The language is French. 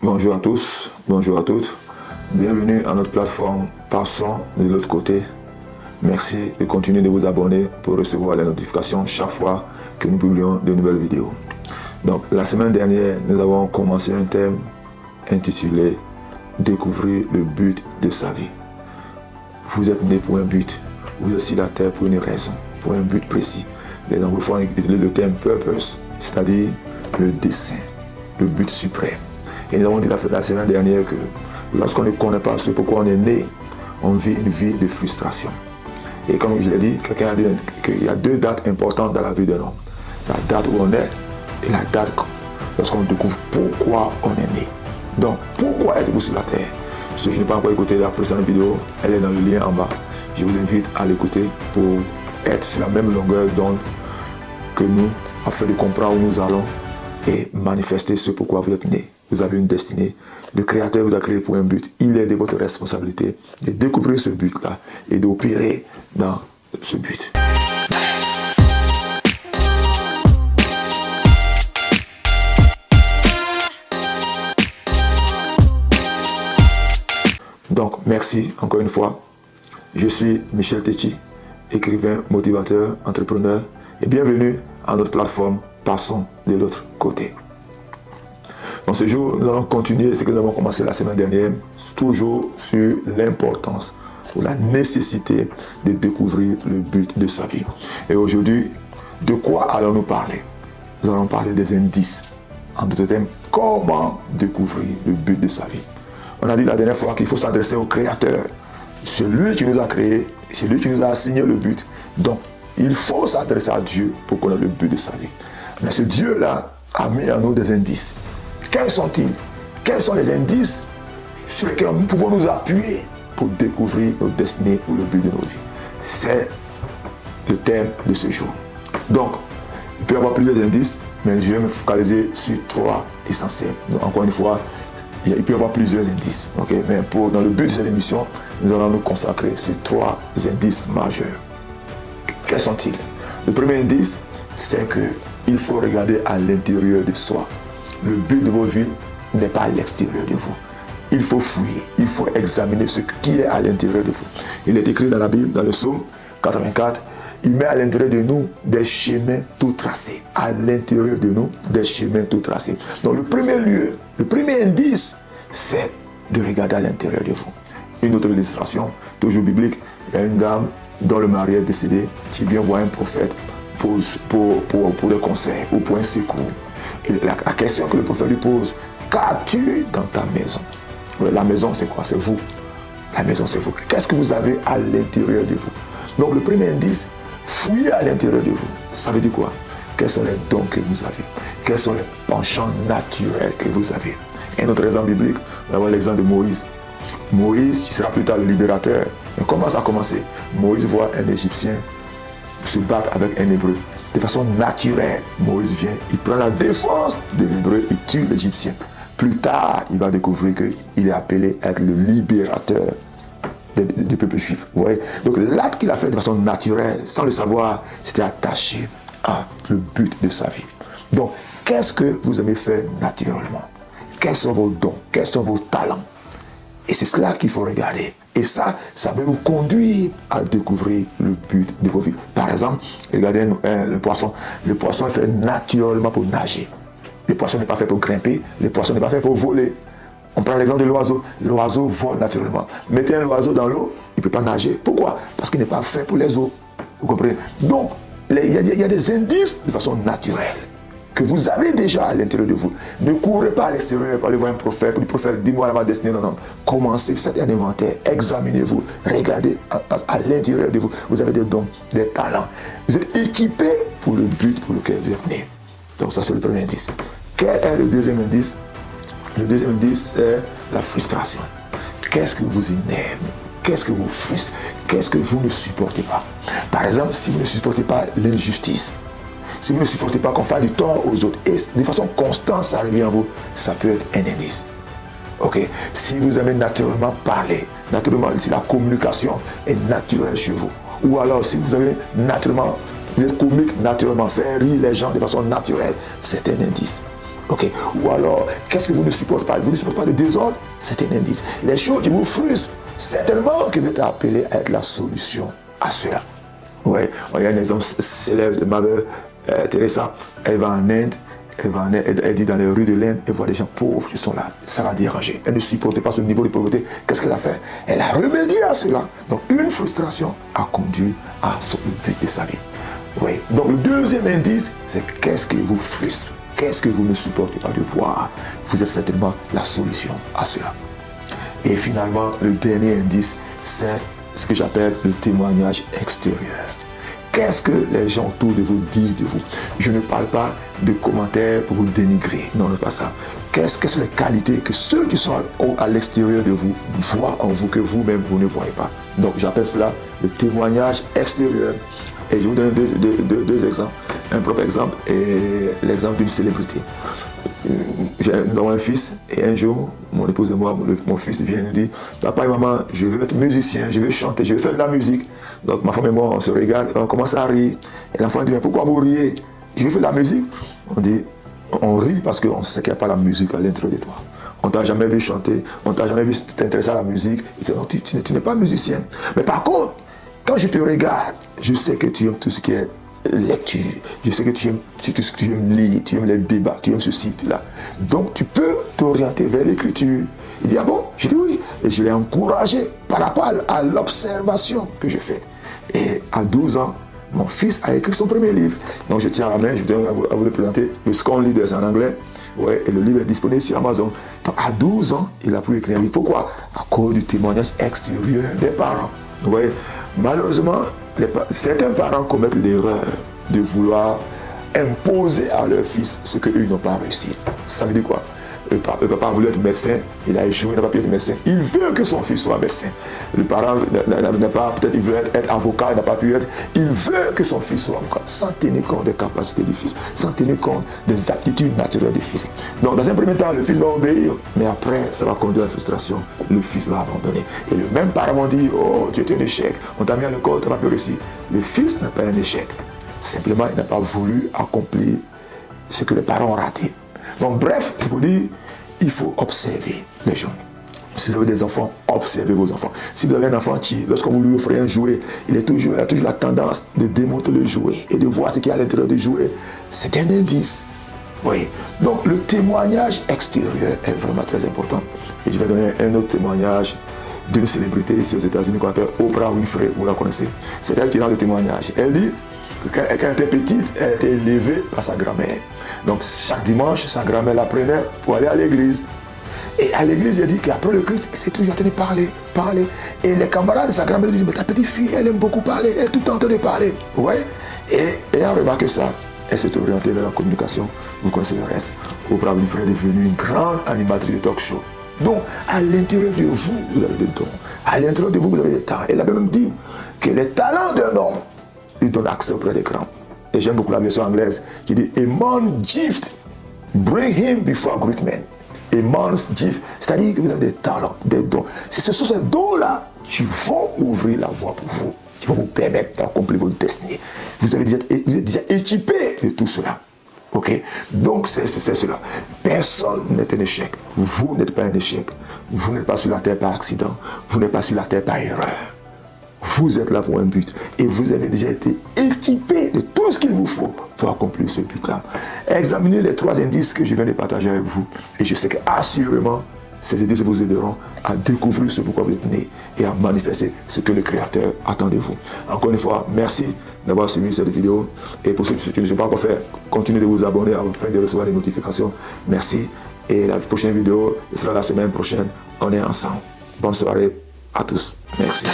Bonjour à tous, bonjour à toutes. Bienvenue à notre plateforme Passons de l'autre côté. Merci de continuer de vous abonner pour recevoir les notifications chaque fois que nous publions de nouvelles vidéos. Donc, la semaine dernière, nous avons commencé un thème intitulé « Découvrir le but de sa vie ». Vous êtes né pour un but, vous êtes sur la terre pour une raison, pour un but précis. Les anglophones utilisent le terme « purpose », c'est-à-dire le dessein, le but suprême. Et nous avons dit la semaine dernière que lorsqu'on ne connaît pas ce pourquoi on est né, on vit une vie de frustration. Et comme je l'ai dit, quelqu'un a dit qu'il y a deux dates importantes dans la vie d'un homme. La date où on est et la date lorsqu'on découvre pourquoi on est né. Donc, pourquoi êtes-vous sur la terre? Si je n'ai pas encore écouté la précédente vidéo, elle est dans le lien en bas. Je vous invite à l'écouter pour être sur la même longueur d'onde que nous, afin de comprendre où nous allons et manifester ce pourquoi vous êtes né. Vous avez une destinée. Le Créateur vous a créé pour un but. Il est de votre responsabilité de découvrir ce but-là et d'opérer dans ce but. Donc, merci encore une fois. Je suis Michel Techi, écrivain, motivateur, entrepreneur, et bienvenue à notre plateforme Passons de l'autre côté. Dans ce jour, nous allons continuer ce que nous avons commencé la semaine dernière, toujours sur l'importance ou la nécessité de découvrir le but de sa vie. Et aujourd'hui, de quoi allons-nous parler? Nous allons parler des indices. En d'autres termes, comment découvrir le but de sa vie. On a dit la dernière fois qu'il faut s'adresser au Créateur. C'est lui qui nous a créés, c'est lui qui nous a assigné le but. Donc, il faut s'adresser à Dieu pour connaître le but de sa vie. Mais ce Dieu-là a mis en nous des indices. Quels sont-ils? Quels sont les indices sur lesquels nous pouvons nous appuyer pour découvrir notre destinée ou le but de nos vies? C'est le thème de ce jour. Donc, il peut y avoir plusieurs indices, mais je vais me focaliser sur trois essentiels. Donc, encore une fois, il peut y avoir plusieurs indices. Okay? Mais dans le but de cette émission, nous allons nous consacrer sur trois indices majeurs. Quels sont-ils? Le premier indice, c'est qu'il faut regarder à l'intérieur de soi. Le but de vos vies n'est pas à l'extérieur de vous. Il faut fouiller, il faut examiner ce qui est à l'intérieur de vous. Il est écrit dans la Bible, dans le psaume 84, il met à l'intérieur de nous des chemins tout tracés. À l'intérieur de nous, des chemins tout tracés. Donc le premier lieu, le premier indice, c'est de regarder à l'intérieur de vous. Une autre illustration, toujours biblique, il y a une dame dont le mari est décédé, qui vient voir un prophète pour des conseils ou pour un secours. Et la question que le prophète lui pose, qu'as-tu dans ta maison? La maison, c'est quoi? C'est vous. La maison, c'est vous. Qu'est-ce que vous avez à l'intérieur de vous? Donc, le premier indice, fouillez à l'intérieur de vous. Ça veut dire quoi? Quels sont les dons que vous avez? Quels sont les penchants naturels que vous avez? Un autre exemple biblique, nous avons l'exemple de Moïse. Moïse, qui sera plus tard le libérateur. Mais comment ça a commencé? Moïse voit un Égyptien se battre avec un Hébreu. De façon naturelle, Moïse vient, il prend la défense de l'Hébreu, il tue l'Égyptien. Plus tard, il va découvrir qu'il est appelé à être le libérateur du peuple juif. Vous voyez? Donc l'acte qu'il a fait de façon naturelle, sans le savoir, c'était attaché à le but de sa vie. Donc, qu'est-ce que vous aimez faire naturellement? Quels sont vos dons? Quels sont vos talents? Et c'est cela qu'il faut regarder. Et ça va vous conduire à découvrir le but de vos vies. Par exemple, regardez le poisson. Le poisson est fait naturellement pour nager. Le poisson n'est pas fait pour grimper. Le poisson n'est pas fait pour voler. On prend l'exemple de l'oiseau. L'oiseau vole naturellement. Mettez un oiseau dans l'eau, il ne peut pas nager. Pourquoi? Parce qu'il n'est pas fait pour les eaux. Vous comprenez? Donc, il y a des indices de façon naturelle que vous avez déjà à l'intérieur de vous. Ne courez pas à l'extérieur pour aller voir un prophète. Le prophète, dis-moi ma destinée. Non, non. Commencez, faites un inventaire, examinez-vous, regardez à l'intérieur de vous. Vous avez des dons, des talents. Vous êtes équipé pour le but pour lequel vous êtes né. Donc ça, c'est le premier indice. Quel est le deuxième indice? Le deuxième indice, c'est la frustration. Qu'est-ce que vous énerve? Qu'est-ce que vous frustre? Qu'est-ce que vous ne supportez pas? Par exemple, si vous ne supportez pas l'injustice, si vous ne supportez pas qu'on fasse du tort aux autres, et de façon constante, ça revient en vous, ça peut être un indice. Ok? Si vous aimez naturellement parler, naturellement, si la communication est naturelle chez vous, ou alors si vous avez naturellement, vous êtes comique naturellement, faire rire les gens de façon naturelle, c'est un indice. Ok. Ou alors, qu'est-ce que vous ne supportez pas? Vous ne supportez pas le désordre? C'est un indice. Les choses qui vous frustrent, certainement que vous êtes appelé à être la solution à cela. Ouais, il y a un exemple célèbre de Mother Teresa. Elle va en Inde, elle dit dans les rues de l'Inde, elle voit des gens pauvres qui sont là. Ça l'a dérangé. Elle ne supportait pas ce niveau de pauvreté. Qu'est-ce qu'elle a fait? Elle a remédié à cela. Donc une frustration a conduit à son but de sa vie. Oui. Donc le deuxième indice, c'est qu'est-ce qui vous frustre? Qu'est-ce que vous ne supportez pas de voir? Vous êtes certainement la solution à cela. Et finalement, le dernier indice, c'est ce que j'appelle le témoignage extérieur. Qu'est-ce que les gens autour de vous disent de vous? Je ne parle pas de commentaires pour vous dénigrer. Non, pas ça. Quelles sont les qualités que ceux qui sont à l'extérieur de vous voient en vous que vous-même, vous ne voyez pas? Donc, j'appelle cela le témoignage extérieur. Et je vous donne deux exemples. Un propre exemple est l'exemple d'une célébrité. Nous avons un fils et un jour, mon épouse et moi, mon fils vient nous dire: papa et maman, je veux être musicien, je veux chanter, je veux faire de la musique. Donc ma femme et moi, on se regarde, on commence à rire. Et l'enfant dit: mais pourquoi vous riez? Je veux faire de la musique. On dit: on rit parce qu'on sait qu'il n'y a pas la musique à l'intérieur de toi. On ne t'a jamais vu chanter, on ne t'a jamais vu t'intéresser à la musique. Il dit: non, tu n'es pas musicien. Mais par contre, quand je te regarde, je sais que tu aimes tout ce qui est lecture, je sais que tu aimes lire, tu aimes les débats, tu aimes ceci, là. Donc tu peux t'orienter vers l'écriture. Il dit: ah bon? Je dis oui. Et je l'ai encouragé par rapport à l'observation que je fais. Et à 12 ans, mon fils a écrit son premier livre. Donc je tiens à la main, je voudrais vous le présenter. Le Scone Leaders en anglais. Ouais, et le livre est disponible sur Amazon. Donc à 12 ans, il a pu écrire un livre. Pourquoi? À cause du témoignage extérieur des parents. Vous voyez, malheureusement, certains parents commettent l'erreur de vouloir imposer à leur fils ce qu'eux n'ont pas réussi. Ça veut dire quoi? Le papa voulait être médecin, il a échoué, il n'a pas pu être médecin. Il veut que son fils soit médecin. Le parent n'a pas, peut-être il veut être avocat, il n'a pas pu être. Il veut que son fils soit avocat, sans tenir compte des capacités du fils, sans tenir compte des aptitudes naturelles du fils. Donc dans un premier temps, le fils va obéir, mais après, ça va conduire à la frustration. Le fils va abandonner. Et le même parent va dire: oh, tu es un échec, on t'a mis à l'école, tu n'as pas pu réussir. Le fils n'a pas un échec. Simplement, il n'a pas voulu accomplir ce que les parents ont raté. Donc bref, je vous dis, il faut observer les gens. Si vous avez des enfants, observez vos enfants. Si vous avez un enfant qui, lorsque vous lui offrez un jouet, il a toujours la tendance de démonter le jouet et de voir ce qu'il y a à l'intérieur du jouet. C'est un indice. Oui. Donc le témoignage extérieur est vraiment très important. Et je vais donner un autre témoignage d'une célébrité ici aux États-Unis qu'on appelle Oprah Winfrey, vous la connaissez. C'est elle qui rend le témoignage. Elle dit que quand elle était petite, elle était élevée par sa grand-mère. Donc chaque dimanche, sa grand-mère la prenait pour aller à l'église. Et à l'église, elle dit qu'après le culte, elle était toujours en train de parler. Et les camarades de sa grand-mère disent: mais ta petite fille, elle aime beaucoup parler, elle est tout le temps en train de parler. Ouais. Et ayant remarqué ça, elle s'est orientée vers la communication. Vous connaissez le reste. Oprah Winfrey est devenue une grande animatrice de talk show. Donc, à l'intérieur de vous, vous avez des dons. À l'intérieur de vous, vous avez des talents. Elle a même dit que les talents d'un homme lui donnent accès auprès des grands. Et j'aime beaucoup la version anglaise qui dit: a man's gift, bring him before great men. A man's gift, c'est-à-dire que vous avez des talents, des dons. Ce sont ces dons-là qui vont ouvrir la voie pour vous, qui vont vous permettre d'accomplir votre destinée. Vous êtes déjà équipé de tout cela. Ok? Donc c'est cela. Personne n'est un échec. Vous n'êtes pas un échec. Vous n'êtes pas sur la terre par accident. Vous n'êtes pas sur la terre par erreur. Vous êtes là pour un but. Et vous avez déjà été équipé de tout ce qu'il vous faut pour accomplir ce but-là. Examinez les 3 indices que je viens de partager avec vous. Et je sais qu'assurément, ces indices vous aideront à découvrir ce pourquoi vous êtes né et à manifester ce que le Créateur attend de vous. Encore une fois, merci d'avoir suivi cette vidéo. Et pour ceux qui ne sont pas encore fait, continuez de vous abonner afin de recevoir les notifications. Merci. Et la prochaine vidéo sera la semaine prochaine. On est ensemble. Bonne soirée à tous. Merci.